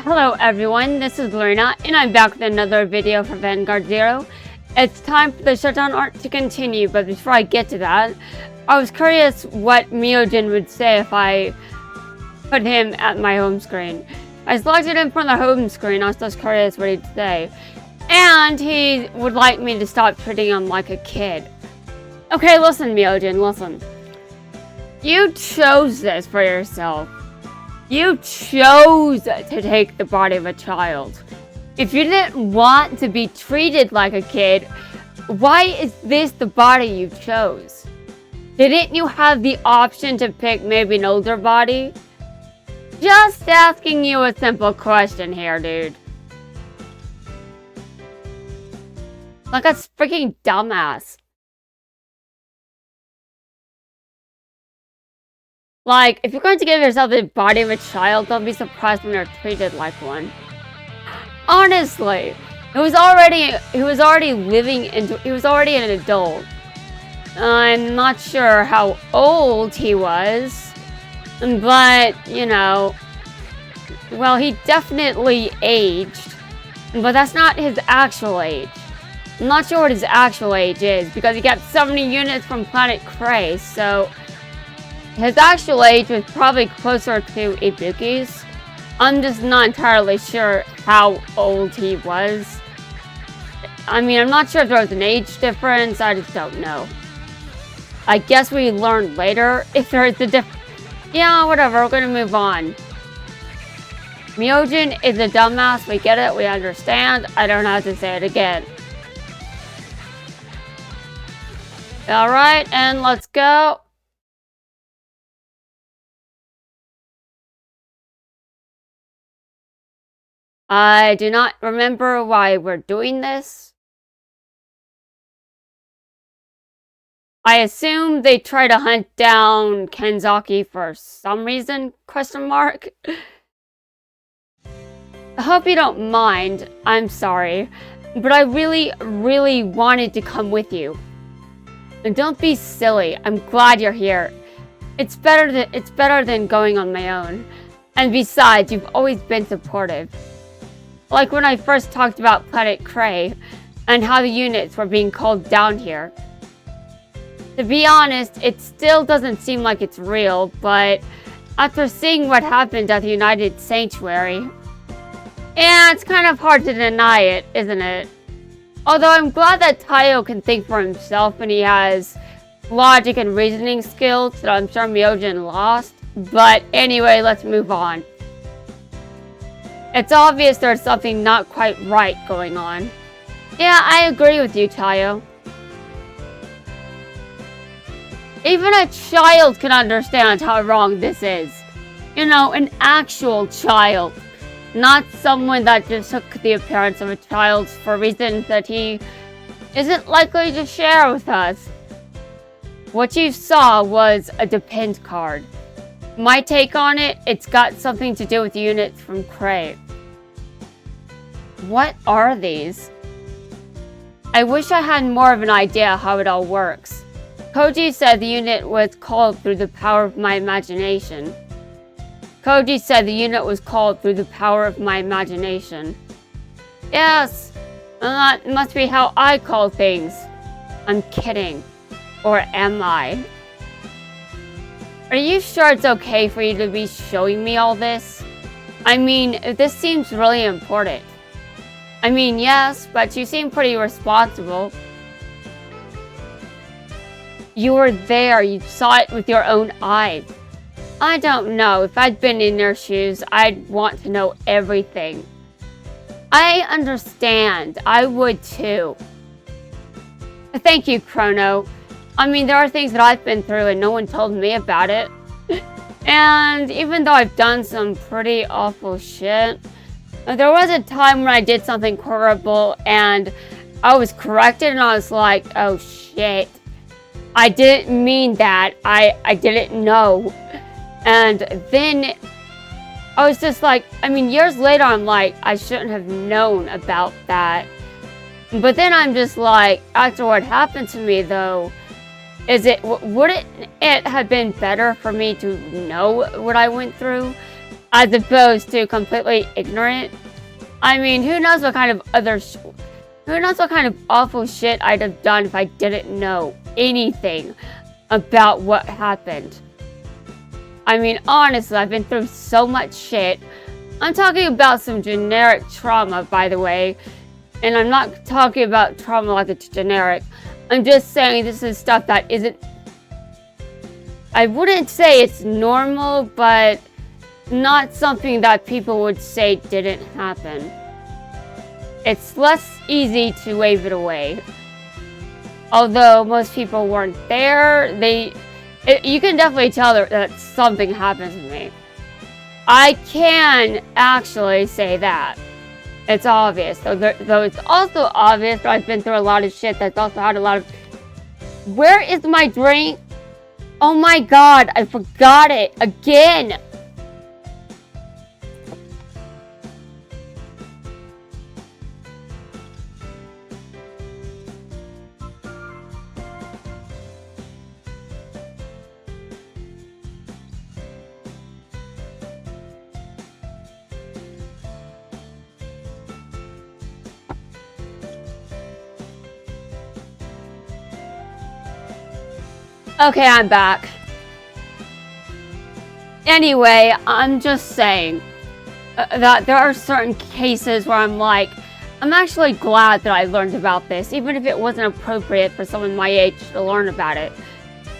Hello everyone, this is Luna, and I'm back with another video for Vanguard Zero. It's time for the shutdown arc to continue, but before I get to that, I was curious what Myoujin would say if I put him at my home screen. I selected him from the home screen. I was just curious what he'd say. And he would like me to stop treating him like a kid. Okay, listen Myoujin, listen. You chose this for yourself. You chose to take the body of a child. If you didn't want to be treated like a kid, why is this the body you chose? Didn't you have the option to pick maybe an older body? Just asking you a simple question here, dude. Like a freaking dumbass. Like, if you're going to give yourself the body of a child, don't be surprised when you're treated like one. Honestly, he was already an adult. I'm not sure how old he was, but, you know, well, he definitely aged, but that's not his actual age. I'm not sure what his actual age is, because he got 70 units from Planet Cray, so his actual age was probably closer to Ibuki's. I'm just not entirely sure how old he was. I mean, I'm not sure if there was an age difference. I just don't know. I guess we learn later if there is a difference. Yeah, whatever. We're going to move on. Myoujin is a dumbass. We get it. We understand. I don't have to say it again. Alright, and let's go. I do not remember why we're doing this. I assume they try to hunt down Kanzaki for some reason, question mark. I hope you don't mind, I'm sorry, but I really wanted to come with you. And don't be silly, I'm glad you're here. It's better than going on my own. And besides, you've always been supportive. Like when I first talked about Planet Cray and how the units were being called down here. To be honest, it still doesn't seem like it's real, but after seeing what happened at the United Sanctuary, yeah, it's kind of hard to deny it, isn't it? Although I'm glad that Taiyo can think for himself and he has logic and reasoning skills that I'm sure Myoujin lost. But anyway, let's move on. It's obvious there's something not quite right going on. Yeah, I agree with you, Taiyo. Even a child can understand how wrong this is. You know, an actual child. Not someone that just took the appearance of a child for reasons that he isn't likely to share with us. What you saw was a depend card. My take on it, it's got something to do with the units from Cray. What are these? I wish I had more of an idea how it all works. Koji said the unit was called through the power of my imagination. Koji said the unit was called through the power of my imagination. Yes, that must be how I call things. I'm kidding. Or am I? Are you sure it's okay for you to be showing me all this? I mean, this seems really important. I mean, yes, but you seem pretty responsible. You were there, you saw it with your own eyes. I don't know, if I'd been in your shoes, I'd want to know everything. I understand, I would too. Thank you, Chrono. I mean, there are things that I've been through and no one told me about it. And even though I've done some pretty awful shit, there was a time when I did something horrible and I was corrected and I was like, oh shit. I didn't mean that. I didn't know. And then I was just like, I mean, years later I'm like, I shouldn't have known about that. But then I'm just like, after what happened to me though, wouldn't it have been better for me to know what I went through? as opposed to completely ignorant. I mean, who knows what kind of awful shit I'd have done if I didn't know anything about what happened. I mean, honestly, I've been through so much shit. I'm talking about some generic trauma, by the way. And I'm not talking about trauma like it's generic. I'm just saying this is stuff that isn't... I wouldn't say it's normal, but not something that people would say didn't happen. It's less easy to wave it away. Although most people weren't there, you can definitely tell that something happened to me. I can actually say that. It's obvious. Though it's also obvious that I've been through a lot of shit that's also had a lot of... Where is my drink? Oh my god, I forgot it again! Okay, I'm back. Anyway, I'm just saying that there are certain cases where I'm like, I'm actually glad that I learned about this, even if it wasn't appropriate for someone my age to learn about it.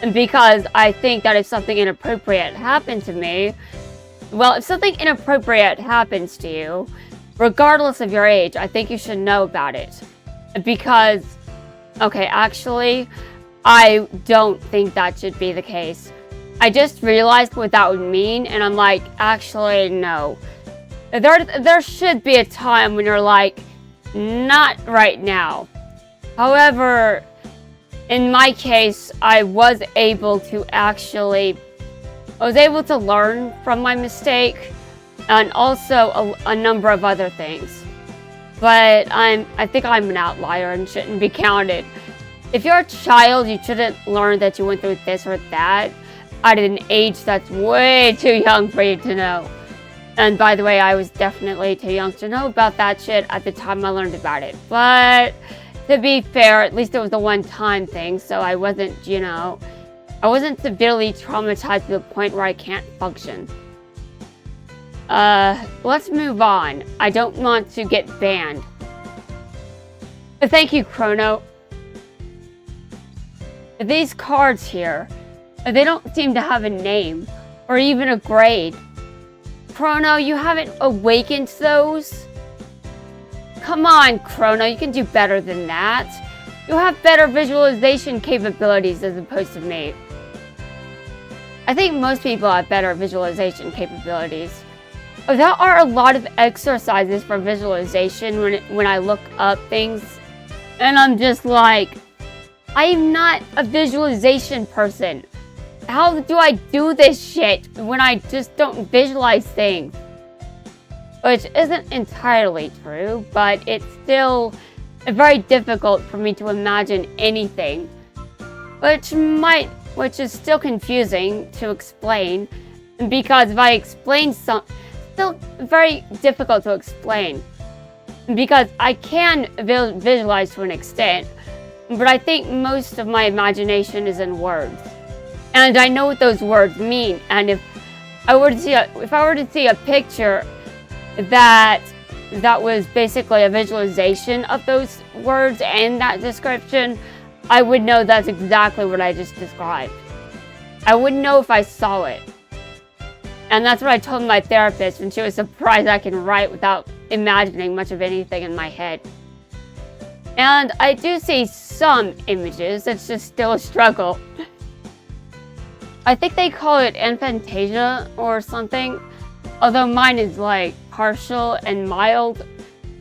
And because I think that if something inappropriate happened to me, well, if something inappropriate happens to you, regardless of your age, I think you should know about it. Because, okay, actually, I don't think that should be the case. I just realized what that would mean, and I'm like, actually, no. There should be a time when you're like, not right now. However, in my case, I was able to learn from my mistake, and also a number of other things. But I think I'm an outlier and shouldn't be counted. If you're a child, you shouldn't learn that you went through this or that at an age that's way too young for you to know. And by the way, I was definitely too young to know about that shit at the time I learned about it. But to be fair, at least it was a one-time thing, so I wasn't, I wasn't severely traumatized to the point where I can't function. Let's move on. I don't want to get banned. But thank you, Chrono. These cards here, they don't seem to have a name, or even a grade. Chrono, you haven't awakened those? Come on, Chrono, you can do better than that. You have better visualization capabilities as opposed to me. I think most people have better visualization capabilities. There are a lot of exercises for visualization when I look up things, and I'm just like, I am not a visualization person. How do I do this shit when I just don't visualize things? Which isn't entirely true, but it's still very difficult for me to imagine anything. Which is still confusing to explain, because if I explain something, still very difficult to explain. Because I can visualize to an extent, but I think most of my imagination is in words. And I know what those words mean, and if I were to see a picture that was basically a visualization of those words and that description, I would know that's exactly what I just described. I wouldn't know if I saw it. And that's what I told my therapist when she was surprised I can write without imagining much of anything in my head. And I do see some images, it's just still a struggle. I think they call it aphantasia or something, although mine is like partial and mild.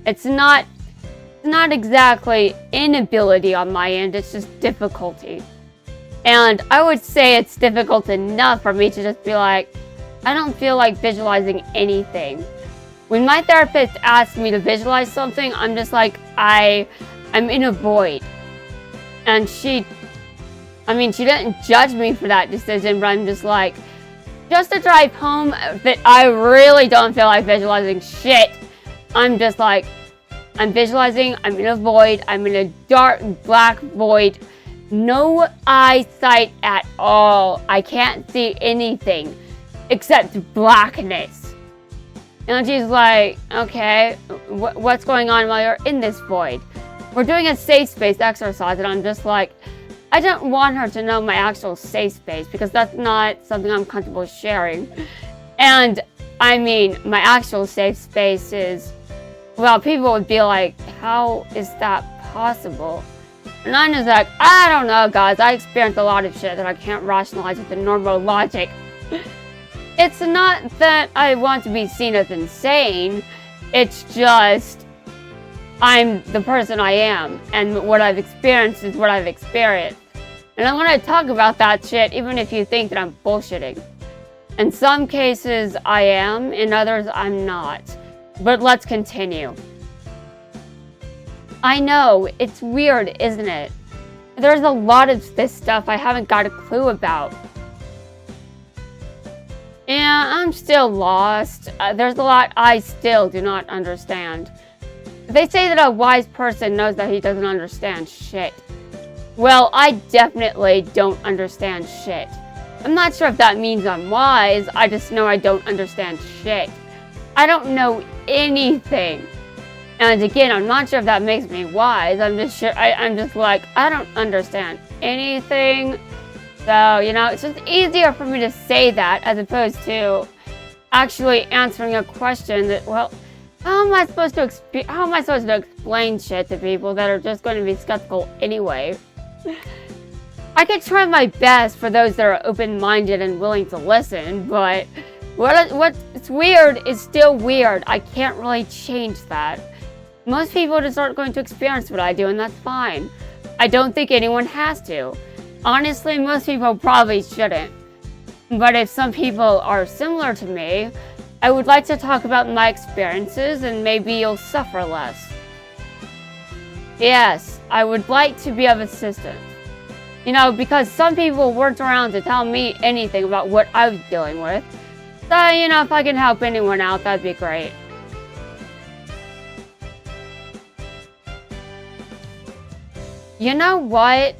It's not exactly inability on my end, it's just difficulty. And I would say it's difficult enough for me to just be like, I don't feel like visualizing anything. When my therapist asks me to visualize something, I'm just like, I'm in a void. And she didn't judge me for that decision, but I'm just like, just a drive home that I really don't feel like visualizing shit. I'm just like, I'm visualizing, I'm in a void, I'm in a dark black void. No eyesight at all. I can't see anything except blackness. And she's like, okay, what's going on while you're in this void? We're doing a safe space exercise, and I'm just like, I don't want her to know my actual safe space because that's not something I'm comfortable sharing. And I mean, my actual safe space is, well, people would be like, how is that possible? And I'm just like, I don't know, guys. I experienced a lot of shit that I can't rationalize with the normal logic. It's not that I want to be seen as insane. It's just, I'm the person I am. And what I've experienced is what I've experienced. And I'm going to talk about that shit even if you think that I'm bullshitting. In some cases, I am. In others, I'm not. But let's continue. I know, it's weird, isn't it? There's a lot of this stuff I haven't got a clue about. Yeah, I'm still lost. There's a lot I still do not understand. They say that a wise person knows that he doesn't understand shit. Well, I definitely don't understand shit. I'm not sure if that means I'm wise, I just know I don't understand shit. I don't know anything. And again, I'm not sure if that makes me wise. I'm just like, I don't understand anything. So, you know, it's just easier for me to say that as opposed to actually answering a question that, well, how am I supposed to explain shit to people that are just going to be skeptical anyway? I could try my best for those that are open-minded and willing to listen, but what's weird is still weird. I can't really change that. Most people just aren't going to experience what I do, and that's fine. I don't think anyone has to. Honestly, most people probably shouldn't. But if some people are similar to me, I would like to talk about my experiences, and maybe you'll suffer less. Yes, I would like to be of assistance. You know, because some people weren't around to tell me anything about what I was dealing with. So, you know, if I can help anyone out, that'd be great. You know what?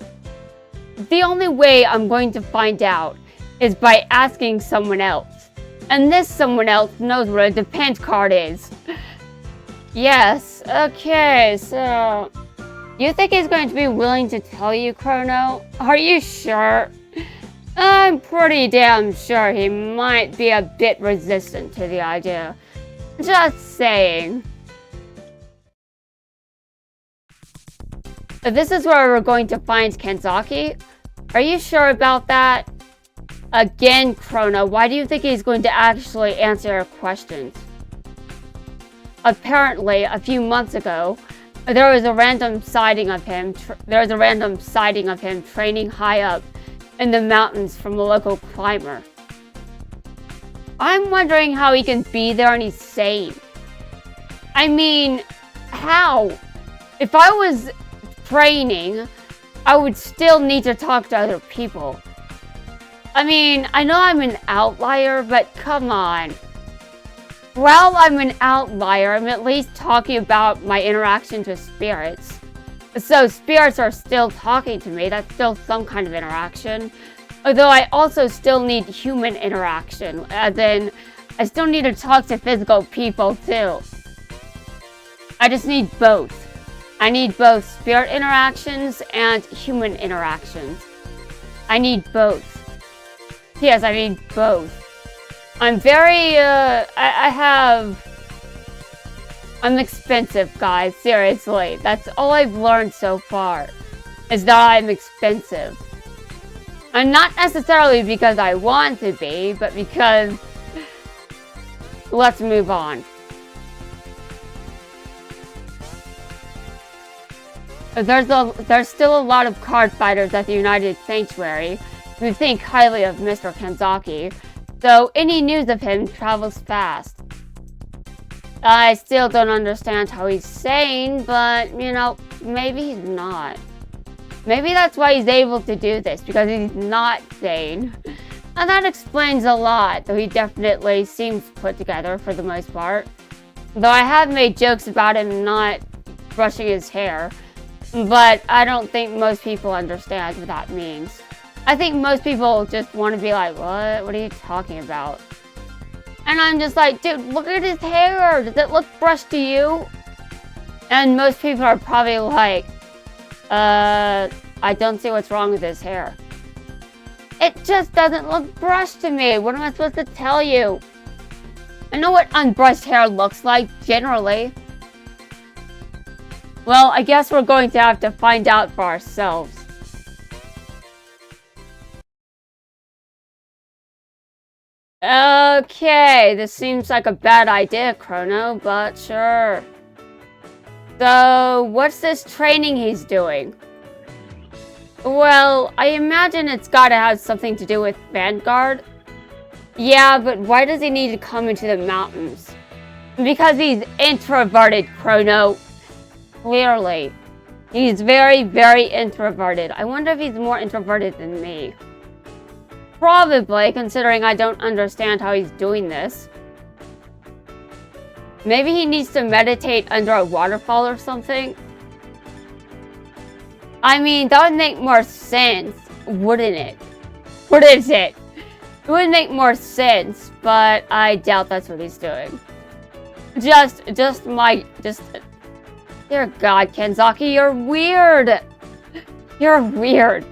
The only way I'm going to find out is by asking someone else. And this someone else knows what a depend card is. Yes, okay, so... You think he's going to be willing to tell you, Chrono? Are you sure? I'm pretty damn sure he might be a bit resistant to the idea. Just saying. This is where we're going to find Kanzaki. Are you sure about that? Again, Chrono, why do you think he's going to actually answer your questions? Apparently, a few months ago, there was a random sighting of him training high up in the mountains from a local climber. I'm wondering how he can be there and he's sane. I mean, how? If I was training, I would still need to talk to other people. I mean, I know I'm an outlier, but come on. While I'm an outlier, I'm at least talking about my interactions with spirits. So spirits are still talking to me, that's still some kind of interaction. Although I also still need human interaction, as in, I still need to talk to physical people too. I just need both. I need both spirit interactions and human interactions. I need both. Yes, I need both. I'm very, I'm expensive, guys, seriously. That's all I've learned so far, is that I'm expensive. And not necessarily because I want to be, but because... Let's move on. There's still a lot of card fighters at the United Sanctuary who think highly of Mr. Kanzaki, so any news of him travels fast. I still don't understand how he's sane, but, you know, maybe he's not. Maybe that's why he's able to do this, because he's not sane. And that explains a lot, though he definitely seems put together for the most part. Though I have made jokes about him not brushing his hair, but I don't think most people understand what that means. I think most people just want to be like, what? What are you talking about? And I'm just like, dude, look at his hair. Does it look brushed to you? And most people are probably like, I don't see what's wrong with his hair. It just doesn't look brushed to me. What am I supposed to tell you? I know what unbrushed hair looks like, generally. Well, I guess we're going to have to find out for ourselves. Okay, this seems like a bad idea, Chrono, but sure. So, what's this training he's doing? Well, I imagine it's gotta have something to do with Vanguard. Yeah, but why does he need to come into the mountains? Because he's introverted, Chrono. Clearly. He's very, very introverted. I wonder if he's more introverted than me. Probably, considering I don't understand how he's doing this. Maybe he needs to meditate under a waterfall or something? I mean, that would make more sense, wouldn't it? Wouldn't it? It would make more sense, but I doubt that's what he's doing. Dear God, Kanzaki, you're weird. You're weird.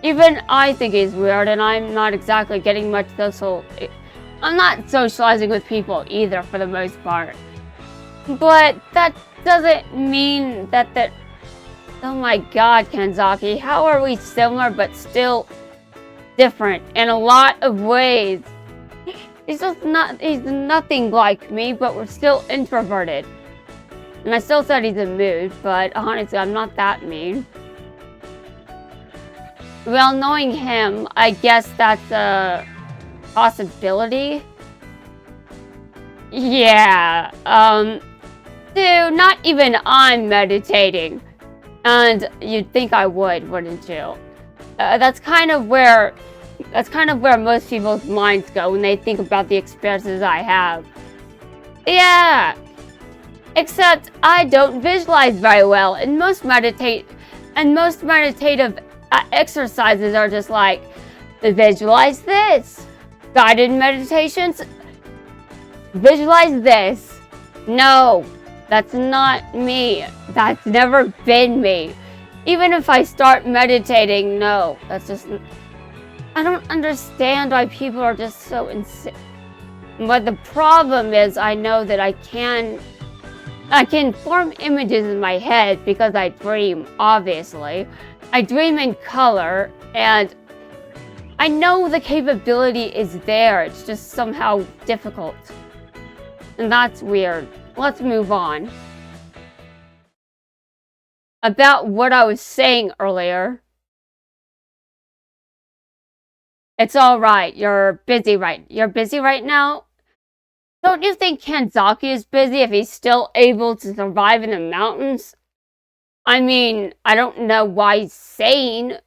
Even I think he's weird, and I'm not exactly getting much social. I'm not socializing with people either, for the most part. But that doesn't mean that. Oh my God, Kanzaki, how are we similar but still different in a lot of ways? He's nothing like me, but we're still introverted. And I still said he's a mood, but honestly, I'm not that mean. Well, knowing him, I guess that's a possibility. Yeah, dude, not even I'm meditating. And you'd think I would, wouldn't you? That's kind of where most people's minds go when they think about the experiences I have. Yeah. Except I don't visualize very well, and most meditative exercises are just like, visualize this. Guided meditations, visualize this. No. That's not me. That's never been me. Even if I start meditating, no. That's just... I don't understand why people are just so insane. But the problem is, I know that I can form images in my head because I dream, obviously. I dream in color, and I know the capability is there. It's just somehow difficult. And that's weird. Let's move on. About what I was saying earlier. It's alright, you're busy right now? Don't you think Kanzaki is busy if he's still able to survive in the mountains? I mean, I don't know why he's sane,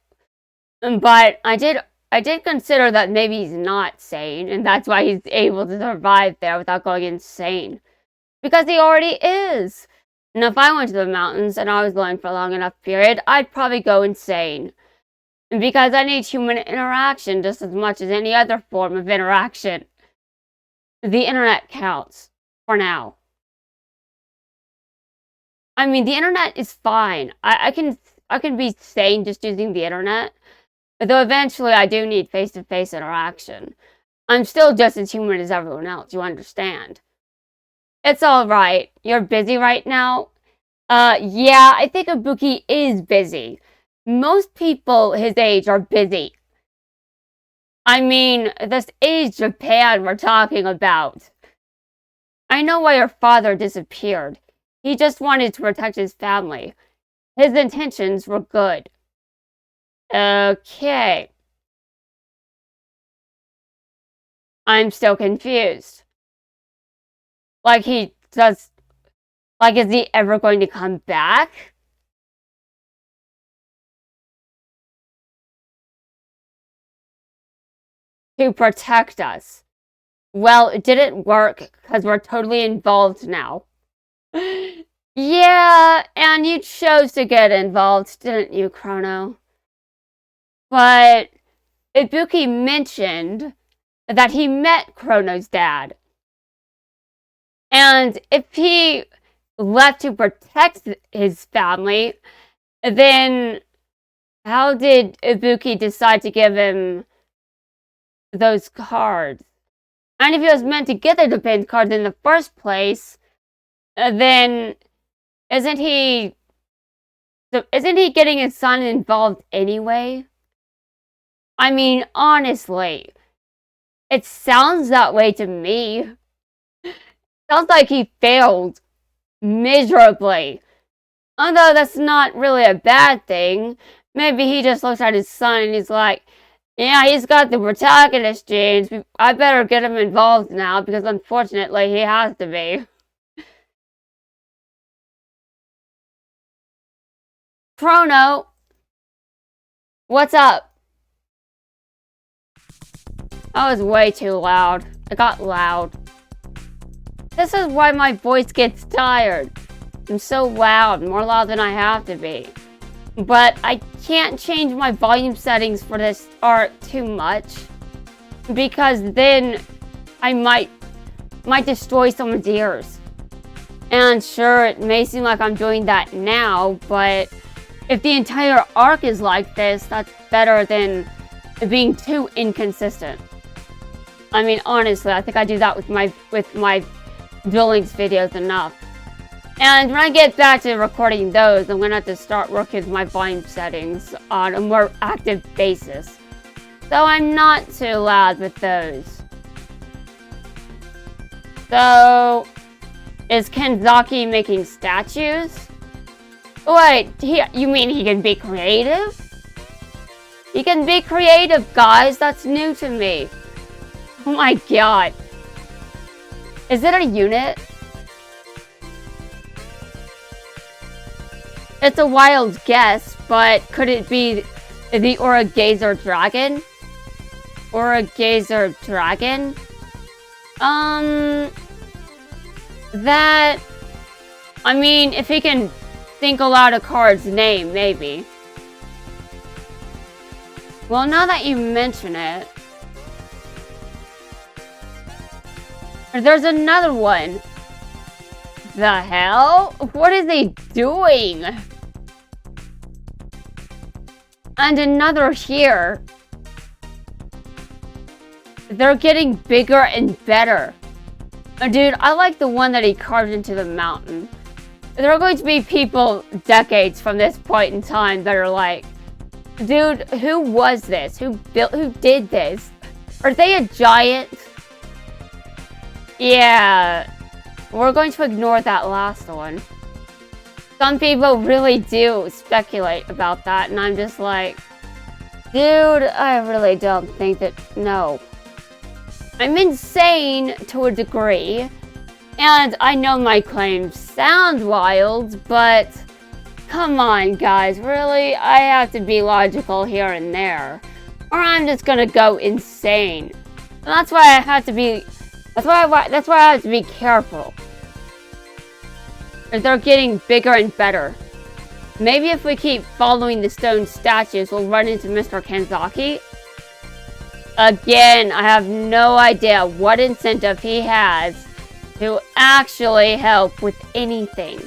but I did consider that maybe he's not sane, and that's why he's able to survive there without going insane. Because he already is. And if I went to the mountains and I was alone for a long enough period, I'd probably go insane. And because I need human interaction just as much as any other form of interaction. The internet counts. For now. I mean, the internet is fine. I can be sane just using the internet. Though eventually I do need face-to-face interaction. I'm still just as human as everyone else, you understand. It's alright. You're busy right now? Yeah, I think Ibuki is busy. Most people his age are busy. I mean, this is Japan we're talking about. I know why your father disappeared. He just wanted to protect his family. His intentions were good. Okay. I'm still confused. Like is he ever going to come back? to protect us. Well, it didn't work because we're totally involved now. Yeah, and you chose to get involved, didn't you, Chrono? But Ibuki mentioned that he met Chrono's dad. And if he left to protect his family, then how did Ibuki decide to give him those cards? And if he was meant to get the defense cards in the first place, then isn't he getting his son involved anyway? I mean, honestly, it sounds that way to me. Sounds like he failed miserably. Although that's not really a bad thing. Maybe he just looks at his son and he's like, yeah, he's got the protagonist genes. I better get him involved now because unfortunately he has to be. Chrono, what's up? That was way too loud. It got loud. This is why my voice gets tired. I'm so loud, more loud than I have to be. But I can't change my volume settings for this art too much, because then I might destroy someone's ears. And sure, it may seem like I'm doing that now, but if the entire arc is like this, that's better than being too inconsistent. I mean, honestly, I think I do that with my Duel-Links videos enough. And when I get back to recording those, I'm gonna have to start working with my volume settings on a more active basis. So I'm not too loud with those. So, is Kanzaki making statues? Wait, you mean he can be creative? He can be creative, guys. That's new to me. Oh my god. Is it a unit? It's a wild guess, but could it be the Aura Gazer Dragon? Aura Gazer Dragon? That... I mean, if he can think aloud a card's name, maybe. Well, now that you mention it... There's another one. The hell? What is he doing? And another here. They're getting bigger and better. Dude, I like the one that he carved into the mountain. There are going to be people decades from this point in time that are like, dude, who was this? Who did this? Are they a giant? Yeah, we're going to ignore that last one. Some people really do speculate about that, and I'm just like, dude, I really don't think that, no. I'm insane to a degree, and I know my claims sound wild, but come on, guys, really? I have to be logical here and there, or I'm just gonna go insane. And that's why I have to be, that's why I have to be careful. They're getting bigger and better. Maybe if we keep following the stone statues, we'll run into Mr. Kanzaki. Again, I have no idea what incentive he has to actually help with anything.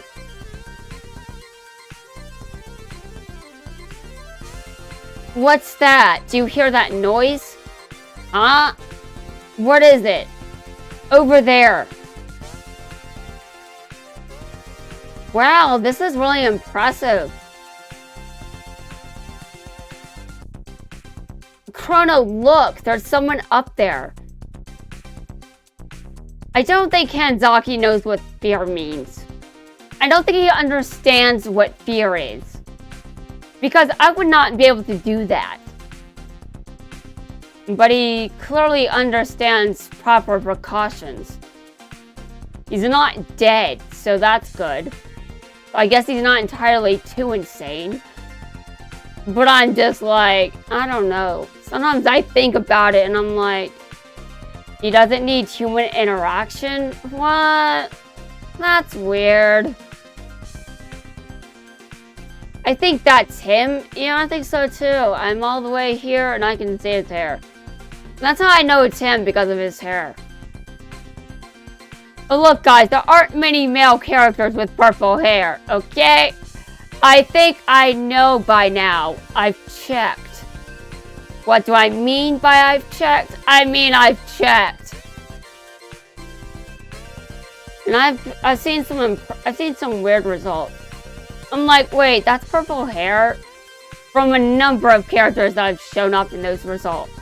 What's that? Do you hear that noise? Huh? What is it? Over there. Wow, this is really impressive. Chrono, look, there's someone up there. I don't think Kanzaki knows what fear means. I don't think he understands what fear is. Because I would not be able to do that. But he clearly understands proper precautions. He's not dead, so that's good. I guess he's not entirely too insane. But I'm just like, I don't know. Sometimes I think about it and I'm like, he doesn't need human interaction? What? That's weird. I think that's him. Yeah, I think so too. I'm all the way here and I can see his hair. That's how I know it's him, because of his hair. But look, guys, there aren't many male characters with purple hair, okay? I think I know by now. I've checked. What do I mean by I've checked? I mean I've checked. And I've seen some weird results. I'm like, wait, that's purple hair? From a number of characters that have shown up in those results.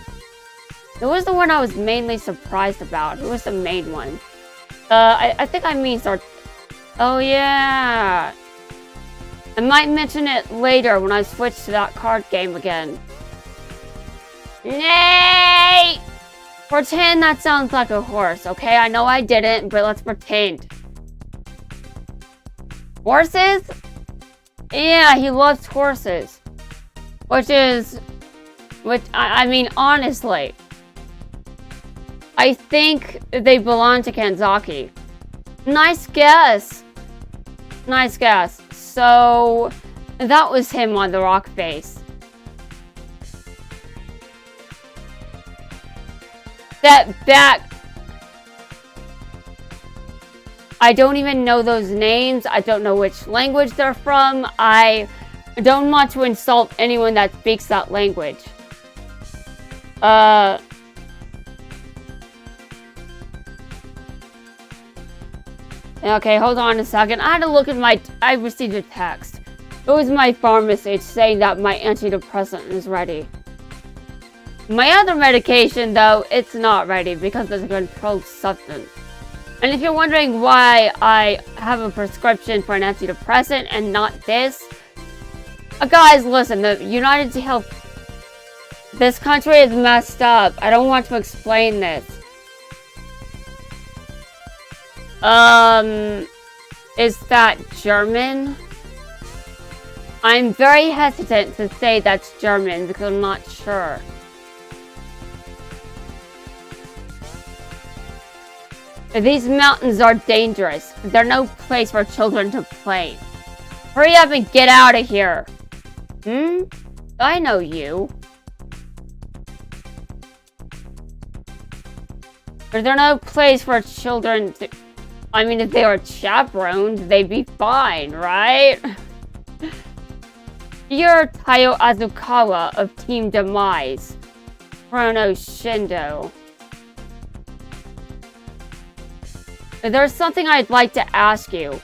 Who was the one I was mainly surprised about? Who was the main one? I think I mean oh yeah. I might mention it later when I switch to that card game again. Nay! Pretend that sounds like a horse, okay? I know I didn't, but let's pretend. Horses? Yeah, he loves horses. I mean, honestly, I think they belong to Kanzaki. Nice guess. Nice guess. So, that was him on the rock face. Step back. I don't even know those names. I don't know which language they're from. I don't want to insult anyone that speaks that language. Okay, hold on a second. I had to look at I received a text. It was my pharmacist saying that my antidepressant is ready. My other medication, though, it's not ready because it's a controlled substance. And if you're wondering why I have a prescription for an antidepressant and not this, guys, listen, the United Health, this country is messed up. I don't want to explain this. Is that German? I'm very hesitant to say that's German because I'm not sure. These mountains are dangerous. They're no place for children to play. Hurry up and get out of here. I know you. But they're no place for children to... I mean, if they were chaperoned, they'd be fine, right? You're Tayo Azukawa of Team Demise. Chrono Shindo. There's something I'd like to ask you.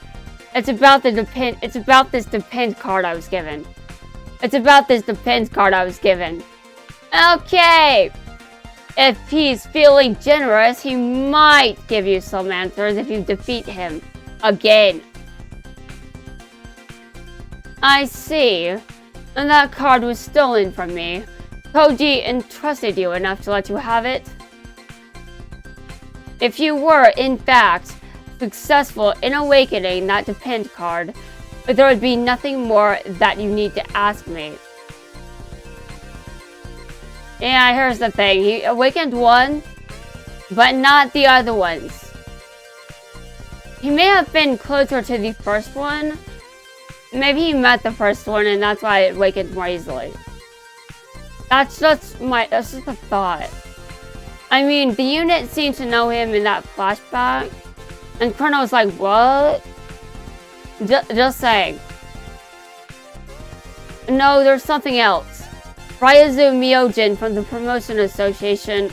It's about this depend card I was given. Okay. If he's feeling generous, he might give you some answers if you defeat him again. I see. And that card was stolen from me. Koji entrusted you enough to let you have it. If you were, in fact, successful in awakening that depend card, there would be nothing more that you need to ask me. Yeah, here's the thing. He awakened one, but not the other ones. He may have been closer to the first one. Maybe he met the first one and that's why it awakened more easily. That's just a thought. I mean, the unit seemed to know him in that flashback. And Chrono was like, what? Just saying. No, there's something else. Ryazu Myoujin from the Promotion Association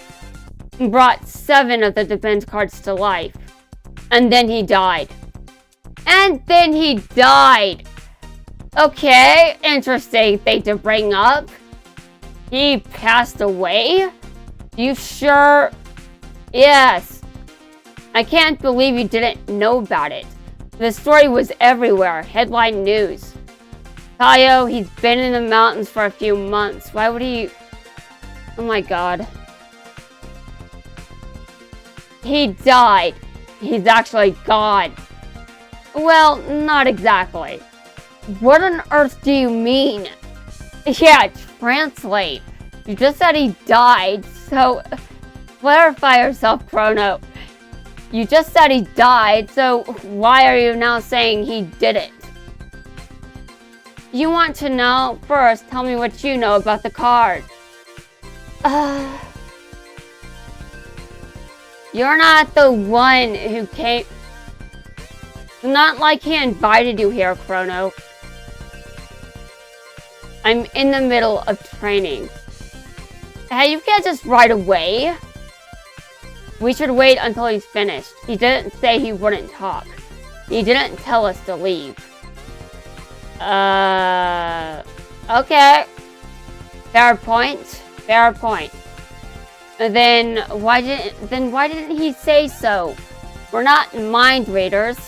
brought 7 of the defense cards to life. And then he died. Okay, interesting thing to bring up. He passed away? You sure? Yes. I can't believe you didn't know about it. The story was everywhere. Headline news. Tayo, he's been in the mountains for a few months. Why would he... Oh my god. He died. He's actually gone. Well, not exactly. What on earth do you mean? Yeah, translate. You just said he died, so clarify yourself, Chrono. You just said he died, so why are you now saying he didn't? You want to know? First, tell me what you know about the card. You're not the one who came. It's not like he invited you here, Chrono. I'm in the middle of training. Hey, you can't just right away. We should wait until he's finished. He didn't say he wouldn't talk. He didn't tell us to leave. Okay. Fair point. Fair point. Then why didn't he say so? We're not mind readers.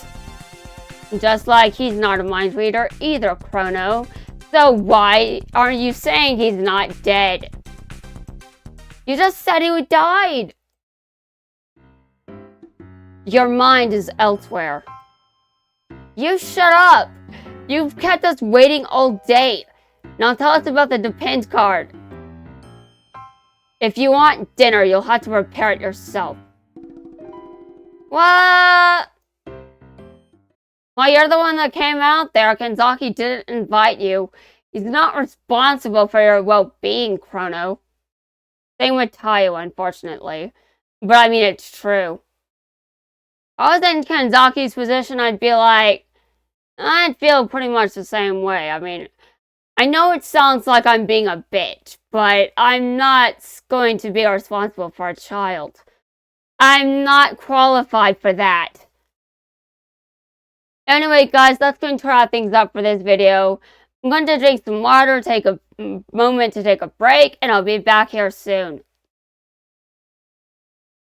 Just like he's not a mind reader either, Chrono. So why are you saying he's not dead? You just said he died. Your mind is elsewhere. You shut up. You've kept us waiting all day. Now tell us about the Depend card. If you want dinner, you'll have to prepare it yourself. What? Well, you're the one that came out there. Kanzaki didn't invite you. He's not responsible for your well-being, Chrono. Same with Tayo, unfortunately. But I mean, it's true. If I was in Kanzaki's position, I'd feel pretty much the same way. I mean, I know it sounds like I'm being a bitch, but I'm not going to be responsible for a child. I'm not qualified for that. Anyway, guys, that's going to wrap things up for this video. I'm going to drink some water, take a moment to take a break, and I'll be back here soon.